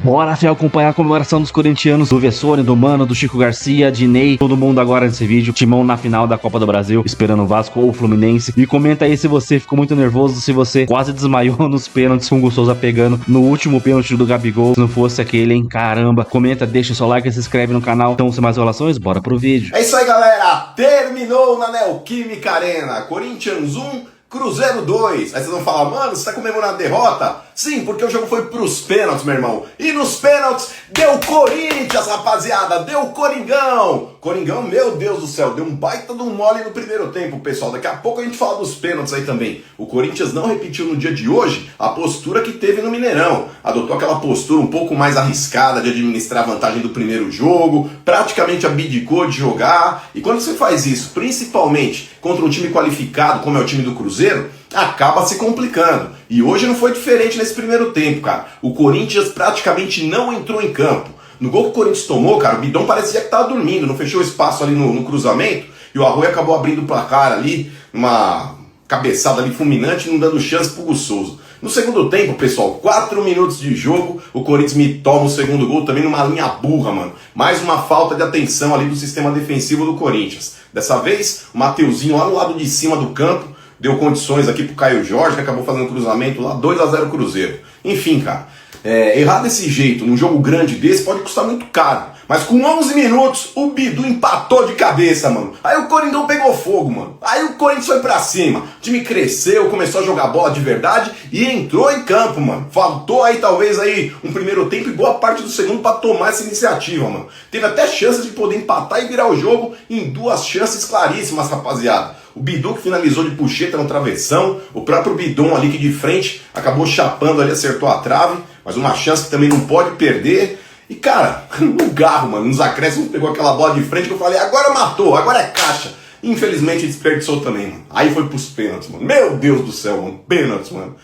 Bora, Fé, acompanhar a comemoração dos corintianos, do Vessone, do Mano, do Chico Garcia, de Ney, todo mundo agora nesse vídeo. Timão na final da Copa do Brasil, esperando o Vasco ou o Fluminense. E comenta aí se você ficou muito nervoso, se você quase desmaiou nos pênaltis com o Hugo Souza pegando no último pênalti do Gabigol. Se não fosse aquele, hein? Caramba. Comenta, deixa o seu like e se inscreve no canal. Então, sem mais enrolações, bora pro vídeo. É isso aí, galera. Terminou na Neoquímica Arena. Corinthians 1, Cruzeiro 2. Aí vocês vão falar, mano, você tá comemorando a derrota? Sim, porque o jogo foi pros pênaltis, meu irmão. E nos pênaltis deu Corinthians, rapaziada. Deu Coringão. Coringão, meu Deus do céu, deu um baita de um mole no primeiro tempo, pessoal. Daqui a pouco a gente fala dos pênaltis aí também. O Corinthians não repetiu no dia de hoje a postura que teve no Mineirão. Adotou aquela postura um pouco mais arriscada de administrar a vantagem do primeiro jogo. Praticamente abdicou de jogar. E quando você faz isso, principalmente contra um time qualificado, como é o time do Cruzeiro, acaba se complicando. E hoje não foi diferente nesse primeiro tempo, cara. O Corinthians praticamente não entrou em campo. No gol que o Corinthians tomou, cara, o Bidon parecia que tava dormindo, não fechou espaço ali no cruzamento, e o Arroio acabou abrindo o placar ali, uma cabeçada ali fulminante, não dando chance pro Hugo Souza. No segundo tempo, pessoal, 4 minutos de jogo, o Corinthians me toma o segundo gol também numa linha burra, mano. Mais uma falta de atenção ali do sistema defensivo do Corinthians. Dessa vez, o Mateuzinho lá no lado de cima do campo, deu condições aqui pro Caio Jorge, que acabou fazendo um cruzamento lá, 2-0 Cruzeiro. Enfim, cara, errar desse jeito, num jogo grande desse, pode custar muito caro. Mas com 11 minutos, o Bidu empatou de cabeça, mano. Aí o Coringão pegou fogo, mano. Aí o Corinthians foi pra cima. O time cresceu, começou a jogar bola de verdade e entrou em campo, mano. Faltou aí, talvez, aí um primeiro tempo e boa parte do segundo pra tomar essa iniciativa, mano. Teve até chances de poder empatar e virar o jogo em 2 chances claríssimas, rapaziada. O Bidu que finalizou de puxeta no travessão, o próprio Bidon ali que de frente acabou chapando ali, acertou a trave, mas uma chance que também não pode perder. E cara, no garro, mano, nos acréscimos pegou aquela bola de frente que eu falei, agora matou, agora é caixa. Infelizmente desperdiçou também, mano. Aí foi pros pênaltis, mano. Meu Deus do céu, mano, pênaltis, mano.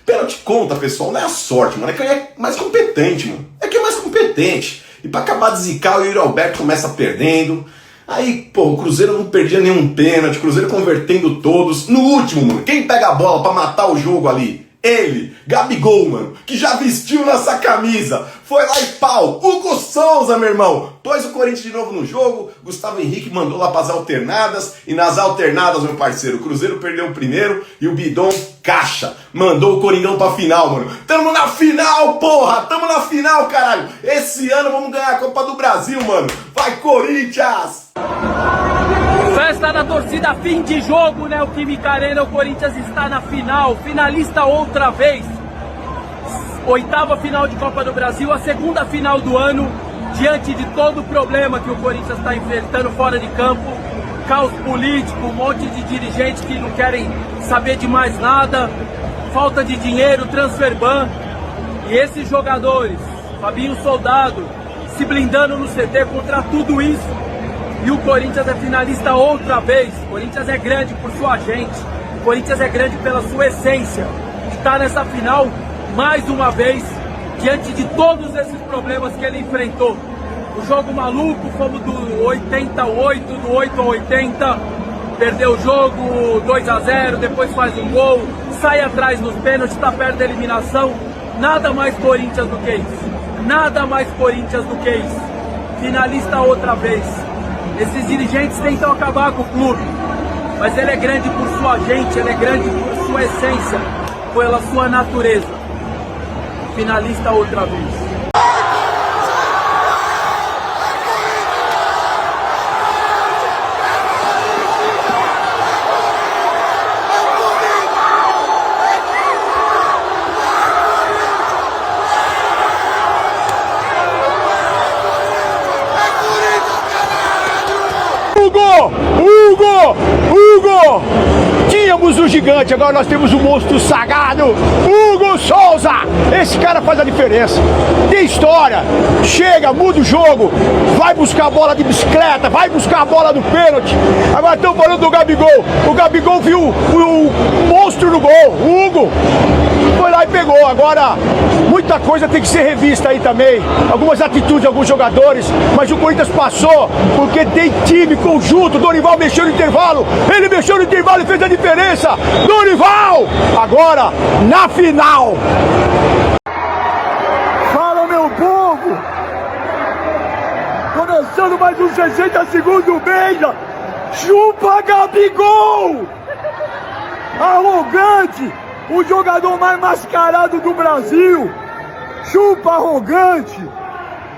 Pênalti conta, pessoal, não é a sorte, mano, é que é mais competente, mano. É que é mais competente. E pra acabar de zicar, o Yuri Alberto começa perdendo. Aí, pô, o Cruzeiro não perdia nenhum pênalti, o Cruzeiro convertendo todos. No último, mano, quem pega a bola pra matar o jogo ali? Ele, Gabigol, mano, que já vestiu nossa camisa. Foi lá e pau, Hugo Souza, meu irmão. Pôs o Corinthians de novo no jogo, Gustavo Henrique mandou lá pras alternadas. E nas alternadas, meu parceiro, o Cruzeiro perdeu o primeiro e o Bidon caixa. Mandou o Coringão pra final, mano. Tamo na final, porra, tamo na final, caralho. Esse ano vamos ganhar a Copa do Brasil, mano. Vai, Corinthians! Festa da torcida, fim de jogo, né? O Neoquímica Arena, o Corinthians está na final, finalista outra vez. 8ª final de Copa do Brasil, a 2ª final do ano, diante de todo o problema que o Corinthians está enfrentando fora de campo, caos político, um monte de dirigentes que não querem saber de mais nada, falta de dinheiro, transfer ban. E esses jogadores, Fabinho Soldado, se blindando no CT contra tudo isso. E o Corinthians é finalista outra vez. O Corinthians é grande por sua gente. O Corinthians é grande pela sua essência. Está nessa final mais uma vez, diante de todos esses problemas que ele enfrentou. O jogo maluco, fomos do 88, do 8 a 80. Perdeu o jogo 2-0, depois faz um gol, sai atrás nos pênaltis, está perto da eliminação. Nada mais Corinthians do que isso. Nada mais Corinthians do que isso. Finalista outra vez. Esses dirigentes tentam acabar com o clube, mas ele é grande por sua gente, ele é grande por sua essência, pela sua natureza. Finalista outra vez. Hugo! Tínhamos o gigante, agora nós temos o monstro sagrado, Hugo Souza! Esse cara faz a diferença. Tem história, chega, muda o jogo, vai buscar a bola de bicicleta, vai buscar a bola do pênalti. Agora estamos falando do Gabigol. O Gabigol viu o monstro no gol, o Hugo. Foi lá e pegou. Agora, muita coisa tem que ser revista aí também. Algumas atitudes de alguns jogadores, mas o Corinthians passou porque tem time, conjunto. Dorival mexeu no intervalo, ele mexeu no intervalo e fez a diferença. Dorival, agora na final. Fala, meu povo! Faltando mais uns 60 segundos, beija! Chupa, Gabigol! Arrogante! O jogador mais mascarado do Brasil! Chupa, arrogante!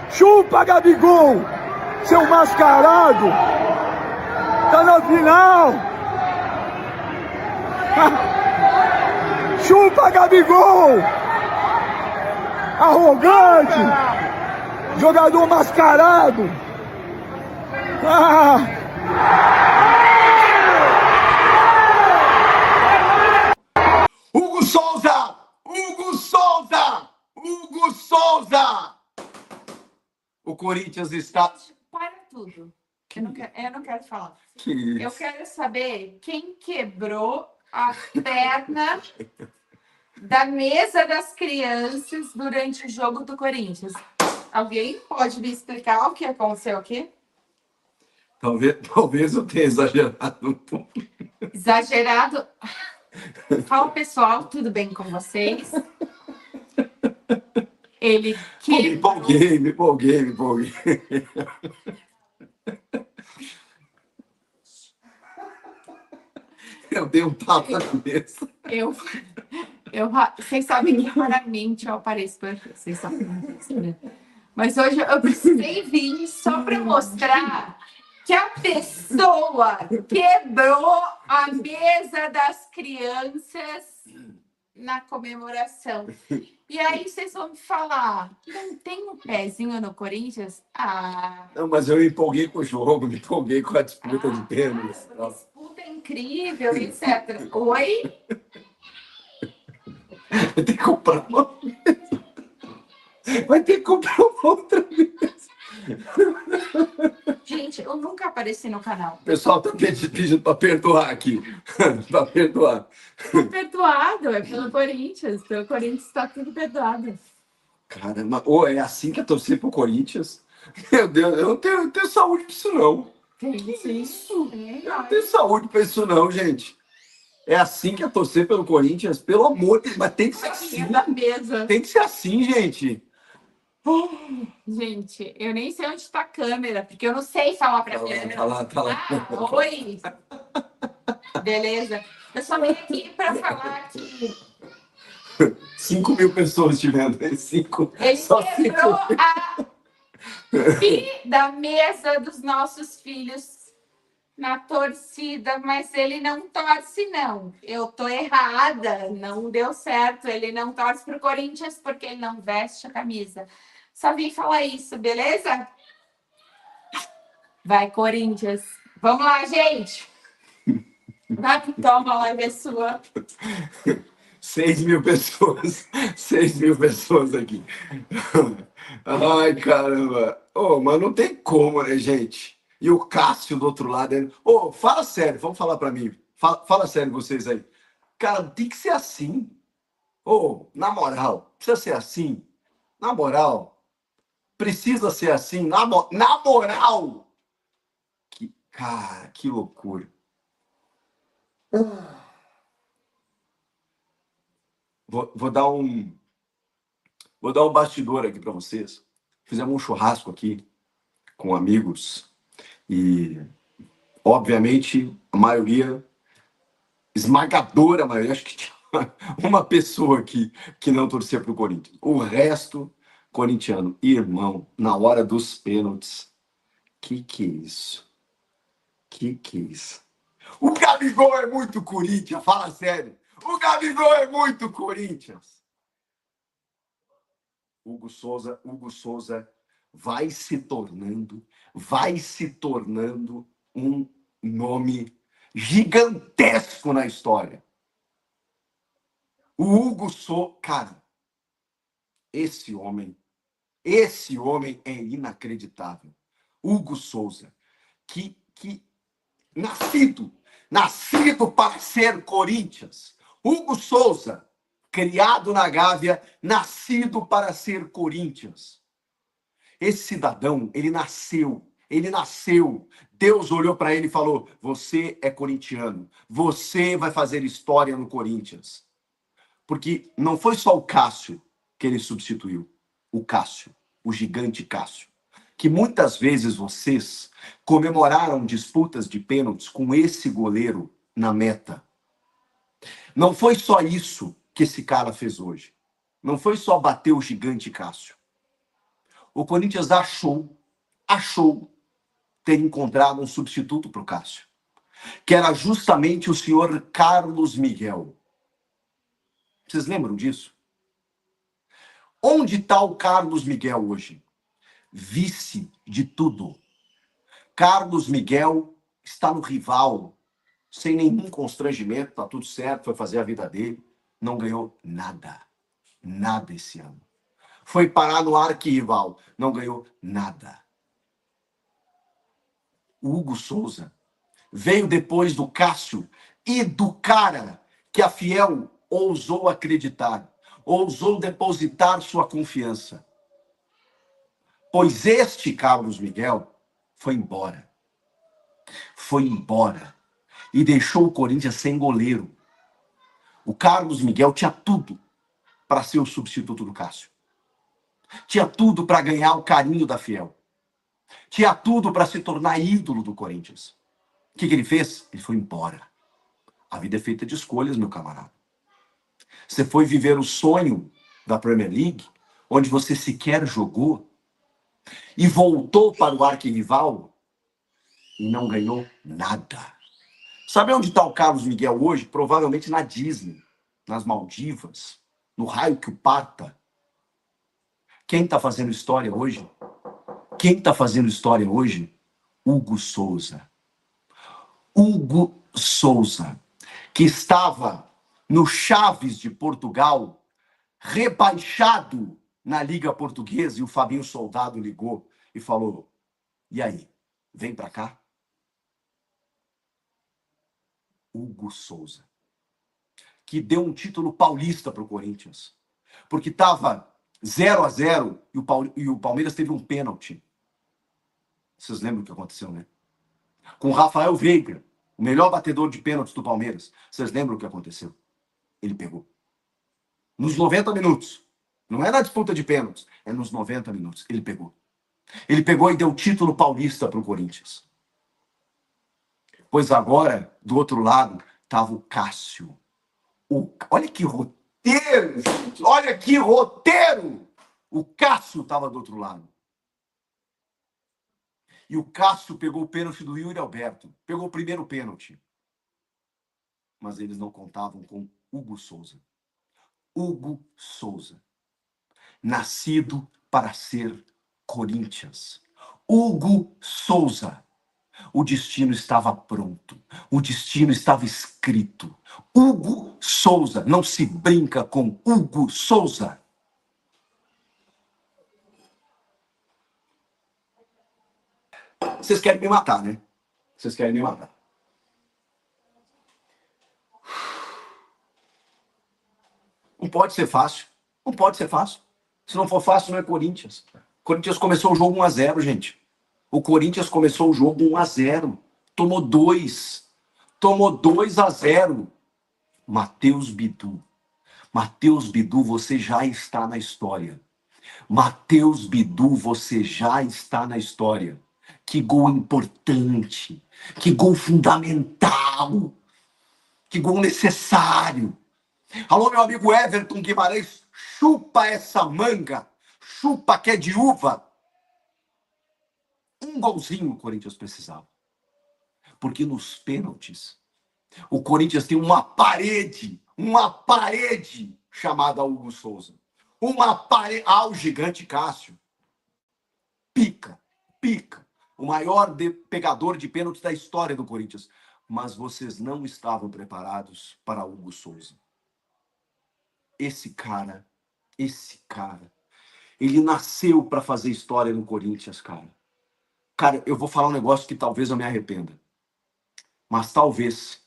Chupa, Gabigol! Seu mascarado! Tá na final! Chupa, Gabigol! Arrogante! Jogador mascarado! Hugo Souza! Hugo Souza! Hugo Souza! O Corinthians está... Para tudo. Eu não quero falar. Que isso? Eu quero saber quem quebrou a perna da mesa das crianças durante o jogo do Corinthians. Alguém pode me explicar o que aconteceu aqui? Talvez eu tenha exagerado um pouco. Exagerado. Fala, pessoal, tudo bem com vocês? Ele Me empolguei. Eu dei um tapa na mesa. Vocês sabem que raramente eu apareço por aqui. Vocês sabem disso, né? Mas hoje eu precisei vir só para mostrar que a pessoa quebrou a mesa das crianças na comemoração. E aí vocês vão me falar, não tem um pezinho no Corinthians? Não, mas eu me empolguei com o jogo, me empolguei com a disputa de pênaltis. A disputa é incrível, etc. Oi? Vai ter que comprar uma mesa. Vai ter que comprar uma outra mesa. Gente, eu nunca apareci no canal. O pessoal tá pedindo para perdoar aqui. Para perdoar. Tô perdoado, é pelo Corinthians. Pelo Corinthians tá tudo perdoado. Caramba, é assim que é torcer pro Corinthians? Meu Deus, eu não tenho saúde pra isso, não. Tem sim. Isso? Eu não tenho saúde pra isso, não, gente. É assim que é torcer pelo Corinthians? Pelo amor de Deus, mas tem que ser assim. Da mesa. Tem que ser assim, gente. Gente, eu nem sei onde tá a câmera, porque eu não sei falar pra câmera. Tá lá. Oi! Beleza. Eu só vim aqui pra falar que 5 mil pessoas te vendo. ele Só quebrou a da mesa dos nossos filhos na torcida, mas ele não torce, não. Eu tô errada, não deu certo. Ele não torce pro Corinthians porque ele não veste a camisa. Só vim falar isso, beleza? Vai, Corinthians. Vamos lá, gente. Vai, toma, a live é sua. 6 mil pessoas. 6 mil pessoas aqui. Ai, caramba. Mas não tem como, né, gente? E o Cássio do outro lado. Fala sério, vamos falar pra mim. Fala sério vocês aí. Cara, tem que ser assim. Na moral, precisa ser assim. Na moral, precisa ser assim. Na moral. Cara, que loucura. Vou dar um bastidor aqui para vocês. Fizemos um churrasco aqui com amigos e, obviamente, a maioria, esmagadora maioria, acho que tinha uma pessoa aqui que não torcia para o Corinthians. O resto, corintiano. Irmão, na hora dos pênaltis, que é isso? Que é isso? O Gabigol é muito Corinthians, fala sério. O Gabigol é muito Corinthians. Hugo Souza vai se tornando um nome gigantesco na história. O Hugo Souza, cara, esse homem é inacreditável. Hugo Souza, que nascido para ser Corinthians. Hugo Souza, criado na Gávea, nascido para ser Corinthians. Esse cidadão, ele nasceu. Deus olhou para ele e falou: você é corintiano, você vai fazer história no Corinthians. Porque não foi só o Cássio que ele substituiu. O Cássio, o gigante Cássio. que muitas vezes vocês comemoraram disputas de pênaltis com esse goleiro na meta. Não foi só isso que esse cara fez hoje. Não foi só bater o gigante Cássio. O Corinthians achou ter encontrado um substituto para o Cássio, que era justamente o senhor Carlos Miguel. Vocês lembram disso? Onde está o Carlos Miguel hoje? Vice de tudo. Carlos Miguel está no rival, sem nenhum constrangimento, tá tudo certo, foi fazer a vida dele, não ganhou nada. Nada esse ano. Foi parar no arquirrival, não ganhou nada. O Hugo Souza veio depois do Cássio e do cara que a Fiel ousou acreditar, ousou depositar sua confiança. Pois este Carlos Miguel foi embora. Foi embora. E deixou o Corinthians sem goleiro. O Carlos Miguel tinha tudo para ser o substituto do Cássio. Tinha tudo para ganhar o carinho da Fiel. Tinha tudo para se tornar ídolo do Corinthians. O que ele fez? Ele foi embora. A vida é feita de escolhas, meu camarada. Você foi viver o sonho da Premier League, onde você sequer jogou, e voltou para o arquirrival e não ganhou nada. Sabe onde está o Carlos Miguel hoje? Provavelmente na Disney, nas Maldivas, no raio que o parta. Quem está fazendo história hoje? Quem está fazendo história hoje? Hugo Souza. Hugo Souza, que estava no Chaves de Portugal, rebaixado na Liga Portuguesa, e o Fabinho Soldado ligou e falou: e aí, vem para cá? Hugo Souza, que deu um título paulista para o Corinthians, porque estava 0-0 e o Palmeiras teve um pênalti. Vocês lembram o que aconteceu, né? Com o Rafael Veiga, o melhor batedor de pênaltis do Palmeiras. Vocês lembram o que aconteceu? Ele pegou. Nos 90 minutos. Não é na disputa de pênaltis, é nos 90 minutos. Ele pegou. Ele pegou e deu o título paulista para o Corinthians. Pois agora, do outro lado, estava o Cássio. Olha que roteiro, gente! Olha que roteiro! O Cássio estava do outro lado. E o Cássio pegou o pênalti do Yuri Alberto. Pegou o primeiro pênalti. Mas eles não contavam com Hugo Souza. Hugo Souza. Nascido para ser Corinthians. Hugo Souza. O destino estava pronto. O destino estava escrito. Hugo Souza. Não se brinca com Hugo Souza. Vocês querem me matar, né? Vocês querem me matar. Não pode ser fácil. Não pode ser fácil. Se não for fácil, não é Corinthians. Corinthians começou o jogo 1-0, gente. O Corinthians começou o jogo 1-0. Tomou 2. Tomou 2-0. Matheus Bidu. Matheus Bidu, você já está na história. Matheus Bidu, você já está na história. Que gol importante. Que gol fundamental. Que gol necessário. Alô, meu amigo Everton Guimarães, chupa essa manga. Chupa que é de uva. Um golzinho o Corinthians precisava. Porque nos pênaltis, o Corinthians tem uma parede chamada Hugo Souza. Uma parede. Ah, o gigante Cássio. Pica. O maior pegador de pênaltis da história do Corinthians. Mas vocês não estavam preparados para Hugo Souza. Esse cara, ele nasceu para fazer história no Corinthians, cara. Cara, eu vou falar um negócio que talvez eu me arrependa. Mas talvez,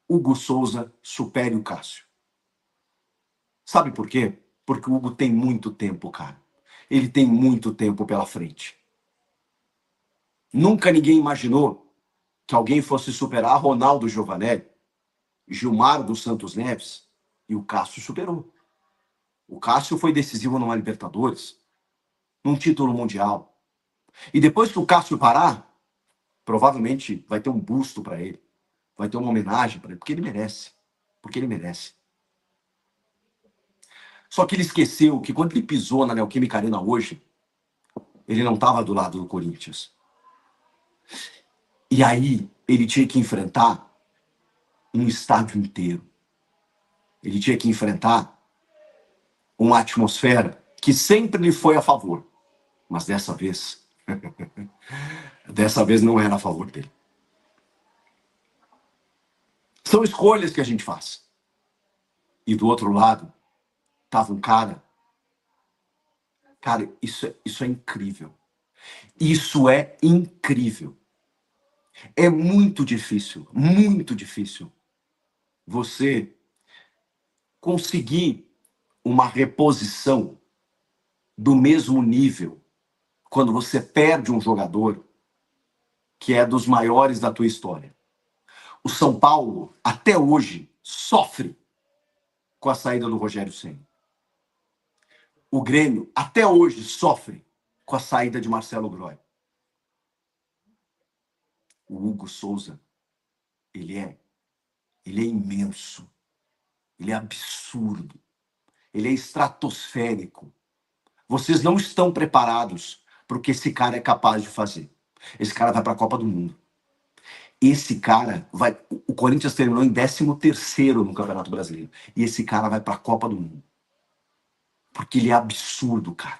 Hugo Souza supere o Cássio. Sabe por quê? Porque o Hugo tem muito tempo, cara. Ele tem muito tempo pela frente. Nunca ninguém imaginou que alguém fosse superar Ronaldo Giovanelli, Gilmar dos Santos Neves, e o Cássio superou. O Cássio foi decisivo numa Libertadores. num título mundial. E depois que o Cássio parar, provavelmente vai ter um busto para ele, vai ter uma homenagem para ele, porque ele merece. Porque ele merece. Só que ele esqueceu que quando ele pisou na Neoquímica Arena hoje, ele não estava do lado do Corinthians. E aí ele tinha que enfrentar um estádio inteiro. Ele tinha que enfrentar uma atmosfera que sempre lhe foi a favor. Mas dessa vez, dessa vez não era a favor dele. São escolhas que a gente faz. E do outro lado, tava um cara. Cara, isso é incrível. Isso é incrível. É muito difícil você conseguir uma reposição do mesmo nível quando você perde um jogador que é dos maiores da tua história. O São Paulo, até hoje, sofre com a saída do Rogério Ceni. O Grêmio, até hoje, sofre com a saída de Marcelo Groy. O Hugo Souza, ele é imenso, ele é absurdo, ele é estratosférico. Vocês não estão preparados para o que esse cara é capaz de fazer. Esse cara vai para a Copa do Mundo. Esse cara vai... O Corinthians terminou em 13º no Campeonato Brasileiro. E esse cara vai para a Copa do Mundo. Porque ele é absurdo, cara.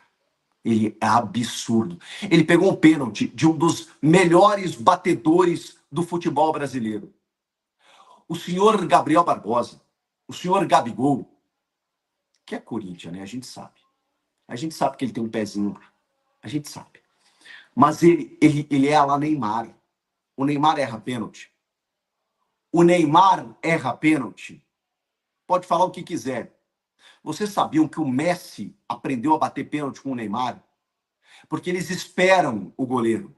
Ele é absurdo. Ele pegou um pênalti de um dos melhores batedores do futebol brasileiro. O senhor Gabriel Barbosa, o senhor Gabigol, que é Corinthians, né? A gente sabe. A gente sabe que ele tem um pezinho lá. A gente sabe. Mas ele é a lá Neymar. O Neymar erra pênalti. O Neymar erra pênalti. Pode falar o que quiser. Vocês sabiam que o Messi aprendeu a bater pênalti com o Neymar? Porque eles esperam o goleiro.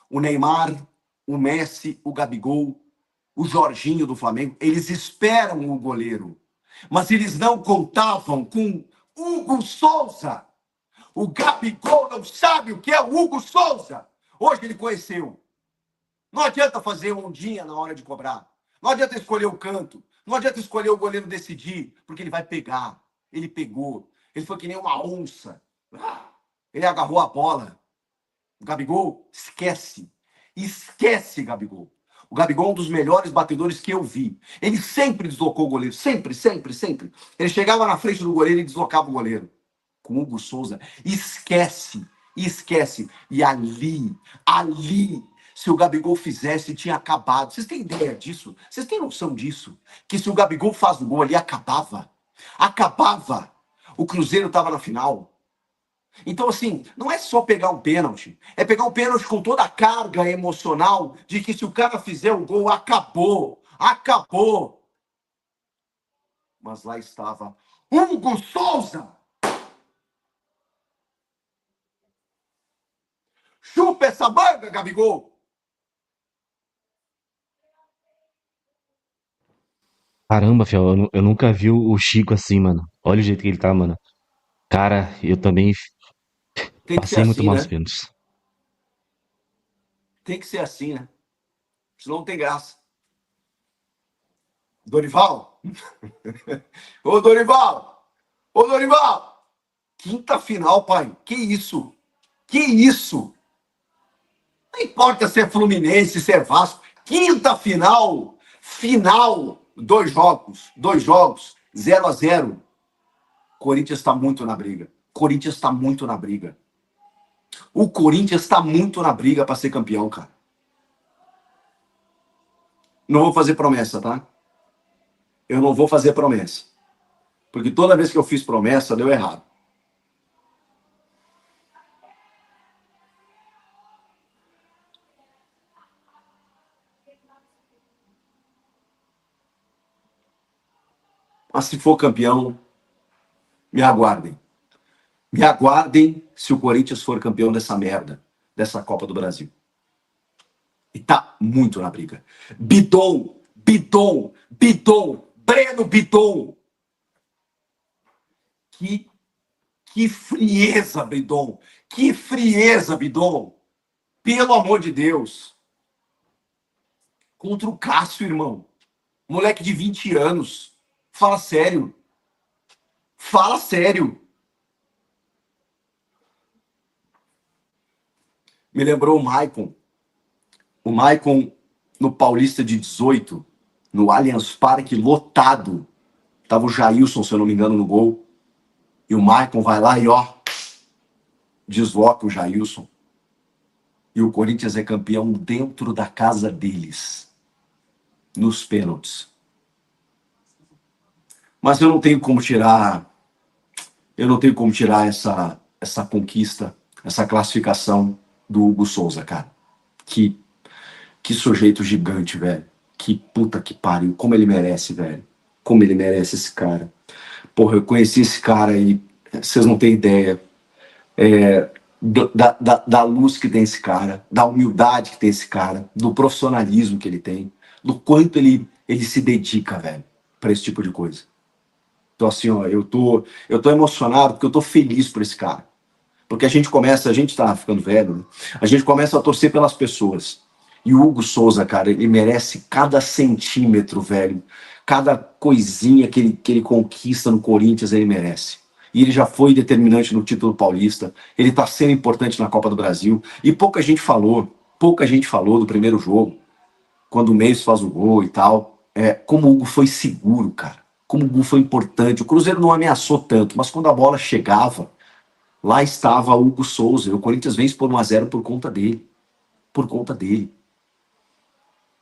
O Neymar, o Messi, o Gabigol, o Jorginho do Flamengo, eles esperam o goleiro. Mas eles não contavam com Hugo Souza. O Gabigol não sabe o que é o Hugo Souza. Hoje ele conheceu. Não adianta fazer ondinha na hora de cobrar. Não adianta escolher o canto. Não adianta escolher o goleiro decidir, porque ele vai pegar. Ele pegou. Ele foi que nem uma onça. Ele agarrou a bola. O Gabigol, esquece. Esquece, Gabigol. O Gabigol é um dos melhores batedores que eu vi. Ele sempre deslocou o goleiro. Sempre, sempre, sempre. Ele chegava na frente do goleiro e deslocava o goleiro. Com o Hugo Souza, esquece. Esquece. E ali, se o Gabigol fizesse, tinha acabado. Vocês têm ideia disso? Vocês têm noção disso? Que se o Gabigol faz o gol ali, acabava. Acabava. O Cruzeiro estava na final. Então, assim, não é só pegar um pênalti. É pegar um pênalti com toda a carga emocional de que se o cara fizer o gol, acabou. Acabou. Mas lá estava Hugo Souza. Chupa essa manga, Gabigol. Caramba, fiel, eu nunca vi o Chico assim, mano. Olha o jeito que ele tá, mano. Cara, eu também Tem que ser passei muito assim, mal nos né? pênaltis. Tem que ser assim, né? Senão não tem graça. Dorival? Ô, Dorival! Ô, Dorival! Quinta final, pai. Que isso? Que isso? Não importa se é Fluminense, se é Vasco. Quinta final. Final. 2 jogos. 0-0. Corinthians está muito na briga. Corinthians está muito na briga. O Corinthians está muito na briga para ser campeão, cara. Não vou fazer promessa, tá? Eu não vou fazer promessa. Porque toda vez que eu fiz promessa, deu errado. Mas se for campeão, me aguardem. Me aguardem se o Corinthians for campeão dessa merda, dessa Copa do Brasil. E tá muito na briga. Bidon, Breno Bidon. Que frieza, Bidon! Que frieza, Bidon! Pelo amor de Deus! Contra o Cássio, irmão. Moleque de 20 anos. Fala sério. Fala sério. Me lembrou o Maicon. O Maicon no Paulista de 18, no Allianz Parque, lotado. Tava o Jailson, se eu não me engano, no gol. E o Maicon vai lá e, ó, desloca o Jailson. E o Corinthians é campeão dentro da casa deles. Nos pênaltis. Mas eu não tenho como tirar essa conquista, essa classificação do Hugo Souza, cara. Que sujeito gigante, velho. Que puta que pariu. Como ele merece, velho. Como ele merece esse cara. Porra, eu conheci esse cara e vocês não têm ideia da luz que tem esse cara, da humildade que tem esse cara, do profissionalismo que ele tem, do quanto ele se dedica, velho, pra esse tipo de coisa. Então, assim, ó, eu tô emocionado porque eu tô feliz por esse cara. Porque a gente tá ficando velho, né? A gente começa a torcer pelas pessoas. E o Hugo Souza, cara, ele merece cada centímetro, velho. Cada coisinha que ele conquista no Corinthians, ele merece. E ele já foi determinante no título paulista. Ele tá sendo importante na Copa do Brasil. E pouca gente falou do primeiro jogo, quando o Meios faz o gol e tal. Como o Hugo foi seguro, cara. Como o Hugo foi importante. O Cruzeiro não ameaçou tanto, mas quando a bola chegava, lá estava o Hugo Souza. E o Corinthians vence por 1-0 por conta dele. Por conta dele.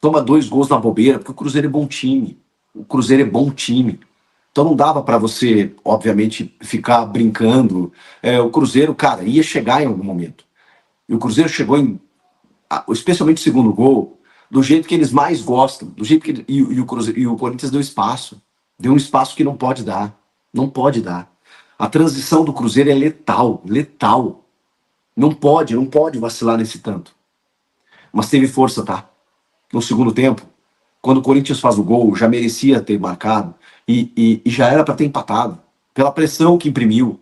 Toma 2 gols na bobeira, porque o Cruzeiro é bom time. O Cruzeiro é bom time. Então não dava para você, obviamente, ficar brincando. O Cruzeiro, cara, ia chegar em algum momento. E o Cruzeiro chegou especialmente o segundo gol, do jeito que eles mais gostam, do jeito que e o Corinthians deu espaço. Deu um espaço que não pode dar. Não pode dar. A transição do Cruzeiro é letal, letal. Não pode vacilar nesse tanto. Mas teve força, tá? No segundo tempo, quando o Corinthians faz o gol, já merecia ter marcado e já era para ter empatado. Pela pressão que imprimiu,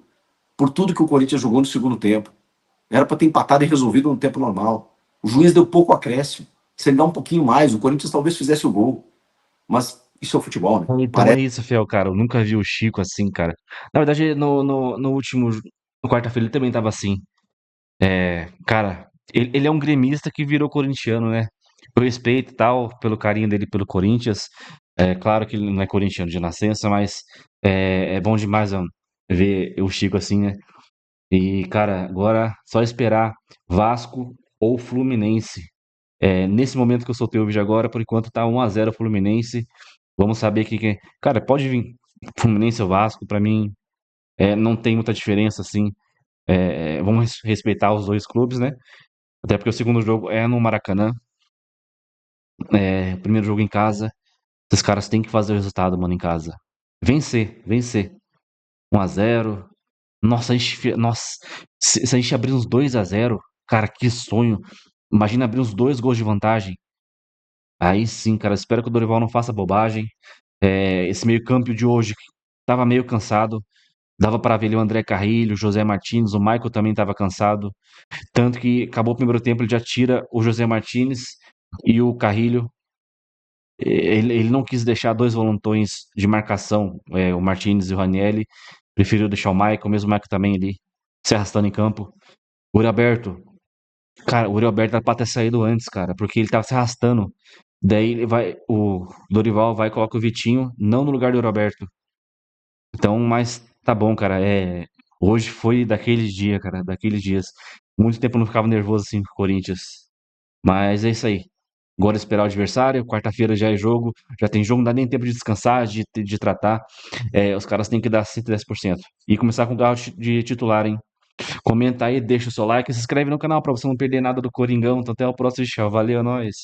por tudo que o Corinthians jogou no segundo tempo. Era para ter empatado e resolvido no tempo normal. O juiz deu pouco acréscimo. Se ele dá um pouquinho mais, o Corinthians talvez fizesse o gol. Mas isso é o futebol, né? Então é isso, Fiel, cara. Eu nunca vi o Chico assim, cara. Na verdade, no último. No quarta-feira ele também tava assim. Cara, ele é um gremista que virou corintiano, né? Eu respeito e tal, pelo carinho dele pelo Corinthians. É claro que ele não é corintiano de nascença, mas é bom demais, ó, ver o Chico assim, né? E, cara, agora só esperar Vasco ou Fluminense. Nesse momento que eu soltei o vídeo agora, por enquanto tá 1-0 Fluminense. Vamos saber que. Cara, pode vir Fluminense ou Vasco, pra mim não tem muita diferença, assim. Vamos respeitar os dois clubes, né? Até porque o segundo jogo é no Maracanã. Primeiro jogo em casa. Esses caras têm que fazer o resultado, mano, em casa. Vencer, vencer. 1-0. Nossa, nossa, se a gente abrir uns 2-0, cara, que sonho. Imagina abrir uns 2 gols de vantagem. Aí sim, cara, espero que o Dorival não faça bobagem. Esse meio-campo de hoje tava meio cansado. Dava pra ver ali o André Carrilho, o José Martins, o Michael também tava cansado. Tanto que acabou o primeiro tempo, ele já tira o José Martins e o Carrilho. Ele não quis deixar 2 volantões de marcação, o Martins e o Ranielli. Preferiu deixar o Michael, mesmo o Michael também ali se arrastando em campo. O Uri Alberto, cara, o Uri Alberto era pra ter saído antes, cara, porque ele tava se arrastando. Daí o Dorival vai e coloca o Vitinho, não no lugar do Uri Alberto. Então, mas tá bom, cara. Hoje foi daqueles dias, cara, daqueles dias. Muito tempo eu não ficava nervoso assim com o Corinthians. Mas é isso aí. Agora é esperar o adversário. Quarta-feira já é jogo. Já tem jogo, não dá nem tempo de descansar, de tratar. Os caras têm que dar 110%. E começar com o carro de titular, hein? Comenta aí, deixa o seu like, se inscreve no canal pra você não perder nada do Coringão. Então até o próximo show. Valeu, é nóis.